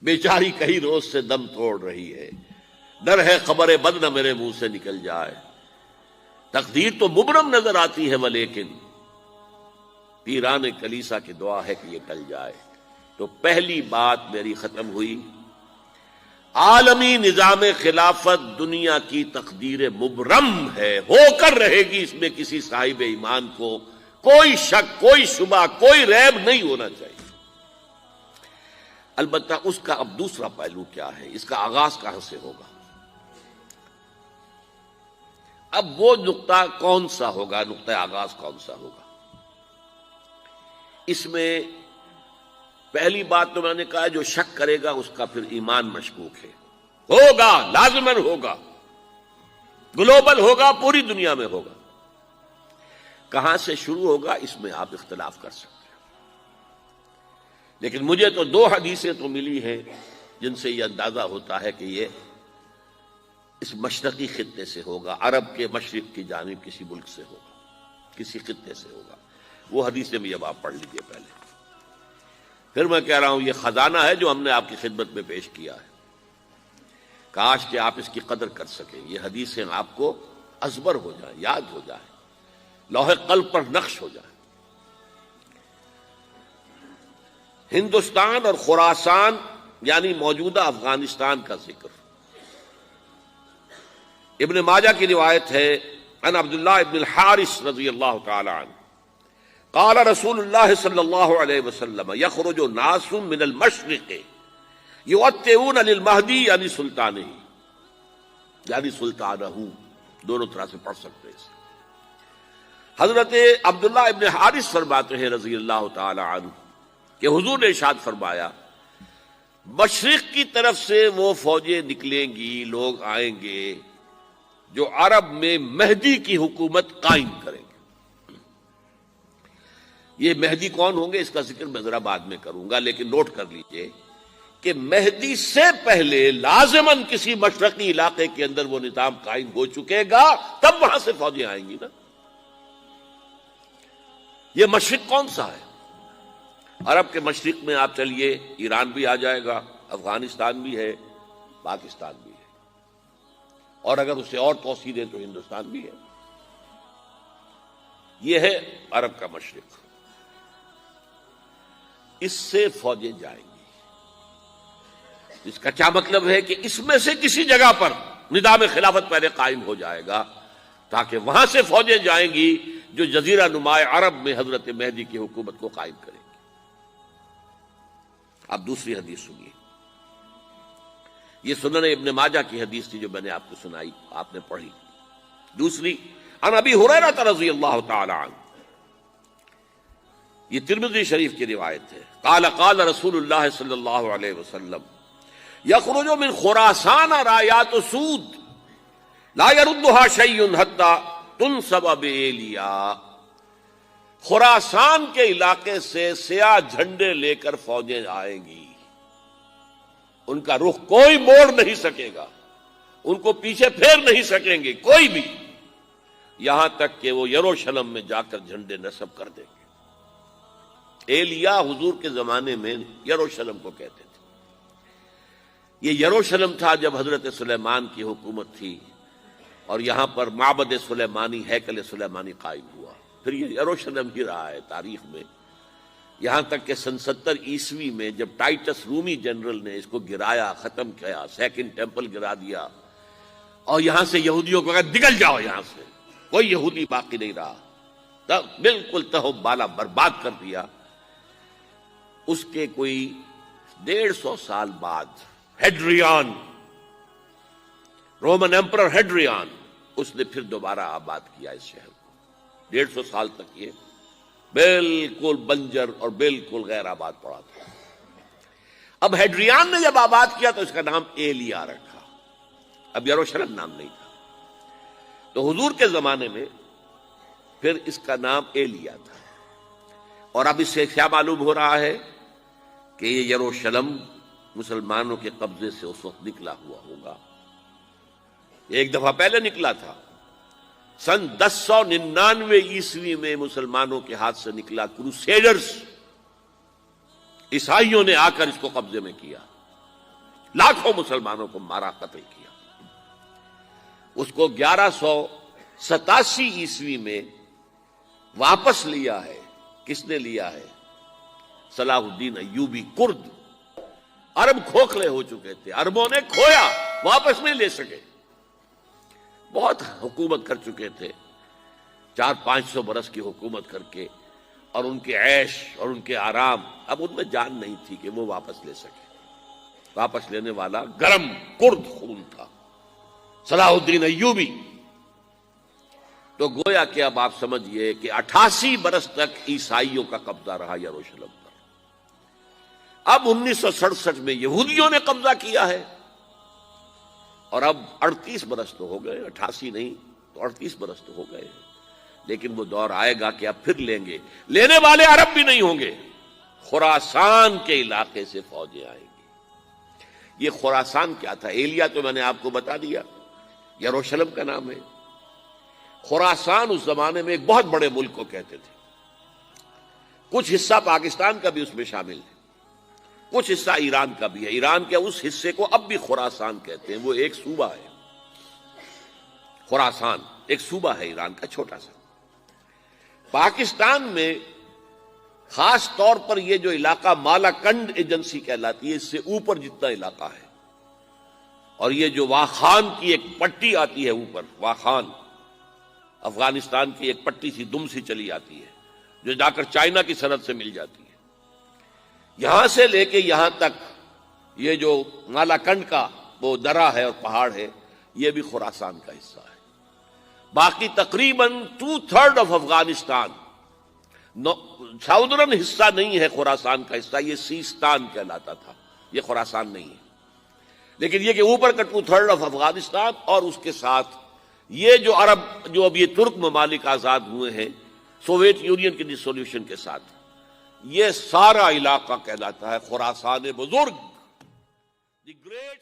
بیچاری کئی روز سے دم توڑ رہی ہے، ڈر ہے خبر بد نہ میرے منہ سے نکل جائے۔ تقدیر تو مبرم نظر آتی ہے ولیکن پیران کلیسا کی دعا ہے کہ یہ ٹل جائے۔ تو پہلی بات میری ختم ہوئی، عالمی نظام خلافت دنیا کی تقدیر مبرم ہے، ہو کر رہے گی، اس میں کسی صاحب ایمان کو کوئی شک، کوئی شبہ، کوئی ریب نہیں ہونا چاہیے۔ البتہ اس کا اب دوسرا پہلو کیا ہے، اس کا آغاز کہاں سے ہوگا؟ اب وہ نقطہ کون سا ہوگا، نقطہ آغاز کون سا ہوگا؟ اس میں پہلی بات تو میں نے کہا جو شک کرے گا اس کا پھر ایمان مشکوک ہے، ہوگا، لازماً ہوگا، گلوبل ہوگا، پوری دنیا میں ہوگا۔ کہاں سے شروع ہوگا اس میں آپ اختلاف کر سکتے ہیں، لیکن مجھے تو دو حدیثیں تو ملی ہیں جن سے یہ اندازہ ہوتا ہے کہ یہ اس مشرقی خطے سے ہوگا، عرب کے مشرق کی جانب کسی ملک سے ہوگا، کسی خطے سے ہوگا۔ وہ حدیثیں بھی اب آپ پڑھ لیجئے پہلے، پھر میں کہہ رہا ہوں یہ خزانہ ہے جو ہم نے آپ کی خدمت میں پیش کیا ہے، کاش کہ آپ اس کی قدر کر سکیں، یہ حدیثیں آپ کو ازبر ہو جائیں، یاد ہو جائیں، لوح قلب پر نقش ہو جائیں۔ ہندوستان اور خراسان یعنی موجودہ افغانستان کا ذکر ابن ماجہ کی روایت ہے، عن عبداللہ ابن الحارث رضی اللہ تعالی عنہ قال رسول اللہ صلی اللہ علیہ وسلم یخرج ناس من المشرق یؤتئون للمہدی یعنی سلطانہ، یعنی سلطانہ، دونوں طرح سے پڑھ سکتے ہیں۔ حضرت عبداللہ ابن حارث فرماتے ہیں رضی اللہ تعالی عنہ کہ حضور نے ارشاد فرمایا مشرق کی طرف سے وہ فوجیں نکلیں گی، لوگ آئیں گے جو عرب میں مہدی کی حکومت قائم کریں گے۔ یہ مہدی کون ہوں گے اس کا ذکر میں ذرا بعد میں کروں گا، لیکن نوٹ کر لیجئے کہ مہدی سے پہلے لازماً کسی مشرقی علاقے کے اندر وہ نظام قائم ہو چکے گا، تب وہاں سے فوجیں آئیں گی نا۔ یہ مشرق کون سا ہے؟ عرب کے مشرق میں آپ چلیے ایران بھی آ جائے گا، افغانستان بھی ہے، پاکستان بھی ہے، اور اگر اسے اور توسیع دیں تو ہندوستان بھی ہے۔ یہ ہے عرب کا مشرق، اس سے فوجیں جائیں گی۔ اس کا کیا مطلب ہے کہ اس میں سے کسی جگہ پر نظام خلافت پہلے قائم ہو جائے گا تاکہ وہاں سے فوجیں جائیں گی جو جزیرہ نما عرب میں حضرت مہدی کی حکومت کو قائم کریں گی۔ اب دوسری حدیث سنیے، یہ سنن ابن ماجہ کی حدیث تھی جو میں نے آپ کو سنائی، آپ نے پڑھی۔ دوسری عن ابی ہریرہ رضی اللہ تعالی عنہ، یہ ترمذی شریف کی روایت ہے، قال قال رسول اللہ صلی اللہ علیہ وسلم یخرج من خراسان رایات سود لا يردها شیء حتی تنصب بایلیا، خراسان کے علاقے سے سیاہ جھنڈے لے کر فوجیں آئیں گی، ان کا رخ کوئی موڑ نہیں سکے گا، ان کو پیچھے پھیر نہیں سکیں گے کوئی بھی، یہاں تک کہ وہ یروشلم میں جا کر جھنڈے نصب کر دیں گے۔ ایلیا حضور کے زمانے میں یروشلم کو کہتے تھے۔ یہ یروشلم تھا جب حضرت سلیمان کی حکومت تھی اور یہاں پر معبد سلیمانی، ہیکل سلیمانی قائم ہوا، پھر یہ یروشلم ہی رہا ہے تاریخ میں، یہاں تک کہ سن 70 عیسوی میں جب ٹائٹس رومی جنرل نے اس کو گرایا، ختم کیا، سیکنڈ ٹیمپل گرا دیا اور یہاں سے یہودیوں کو کہا نکل جاؤ، یہاں سے کوئی یہودی باقی نہیں رہا، تب بالکل تہو بالا برباد کر دیا۔ اس کے کوئی 150 سال بعد ہیڈریان، رومن ایمپرر ہیڈریان، اس نے پھر دوبارہ آباد کیا اس شہر کو۔ 150 سال تک یہ بالکل بنجر اور بالکل غیر آباد پڑا تھا۔ اب ہیڈریان نے جب آباد کیا تو اس کا نام ایلیا رکھا، اب یروشلم نام نہیں تھا۔ تو حضور کے زمانے میں پھر اس کا نام ایلیا تھا، اور اب اس سے کیا معلوم ہو رہا ہے کہ یہ یروشلم مسلمانوں کے قبضے سے اس وقت نکلا ہوا ہوگا، ایک دفعہ پہلے نکلا تھا، سن 1099 عیسوی میں مسلمانوں کے ہاتھ سے نکلا، کروسیڈرز عیسائیوں نے آ کر اس کو قبضے میں کیا، لاکھوں مسلمانوں کو مارا، قتل کیا۔ اس کو 1187 عیسوی میں واپس لیا ہے۔ کس نے لیا ہے؟ صلاح الدین ایوبی کرد۔ عرب کھوکھلے ہو چکے تھے، عربوں نے کھویا، واپس نہیں لے سکے۔ بہت حکومت کر چکے تھے، 400-500 برس کی حکومت کر کے، اور ان کے عیش اور ان کے آرام، اب ان میں جان نہیں تھی کہ وہ واپس لے سکے۔ واپس لینے والا گرم کرد خون تھا، صلاح الدین ایوبی۔ تو گویا کہ اب آپ سمجھئے کہ 88 برس تک عیسائیوں کا قبضہ رہا یروشلم پر۔ اب 1967 میں یہودیوں نے قبضہ کیا ہے، اور اب 38 برس تو ہو گئے، 88 نہیں تو 38 برس تو ہو گئے۔ لیکن وہ دور آئے گا کہ اب پھر لیں گے، لینے والے عرب بھی نہیں ہوں گے، خراسان کے علاقے سے فوجیں آئیں گی۔ یہ خراسان کیا تھا؟ ایلیا تو میں نے آپ کو بتا دیا، یروشلم کا نام ہے۔ خراسان اس زمانے میں ایک بہت بڑے ملک کو کہتے تھے، کچھ حصہ پاکستان کا بھی اس میں شامل ہے، کچھ حصہ ایران کا بھی ہے۔ ایران کے اس حصے کو اب بھی خراسان کہتے ہیں، وہ ایک صوبہ ہے۔ خراسان ایک صوبہ ہے ایران کا، چھوٹا سا۔ پاکستان میں خاص طور پر یہ جو علاقہ مالاکنڈ ایجنسی کہلاتی ہے، اس سے اوپر جتنا علاقہ ہے، اور یہ جو واخان کی ایک پٹی آتی ہے اوپر، واخان افغانستان کی ایک پٹی سی دم سی چلی آتی ہے، جو جا کر چائنا کی سرحد سے مل جاتی ہے، یہاں سے لے کے یہاں تک یہ جو مالاکنڈ کا وہ درہ ہے اور پہاڑ ہے، یہ بھی خراسان کا حصہ ہے۔ باقی تقریباً 2/3 آف افغانستان، ساؤدرن حصہ نہیں ہے خراسان کا حصہ، یہ سیستان کہلاتا تھا، یہ خراسان نہیں ہے۔ لیکن یہ کہ اوپر کا 2/3 آف افغانستان، اور اس کے ساتھ یہ جو عرب، جو اب یہ ترک ممالک آزاد ہوئے ہیں سوویت یونین کی ڈسولوشن کے ساتھ، یہ سارا علاقہ کہلاتا ہے خراسان بزرگ، دی گریٹ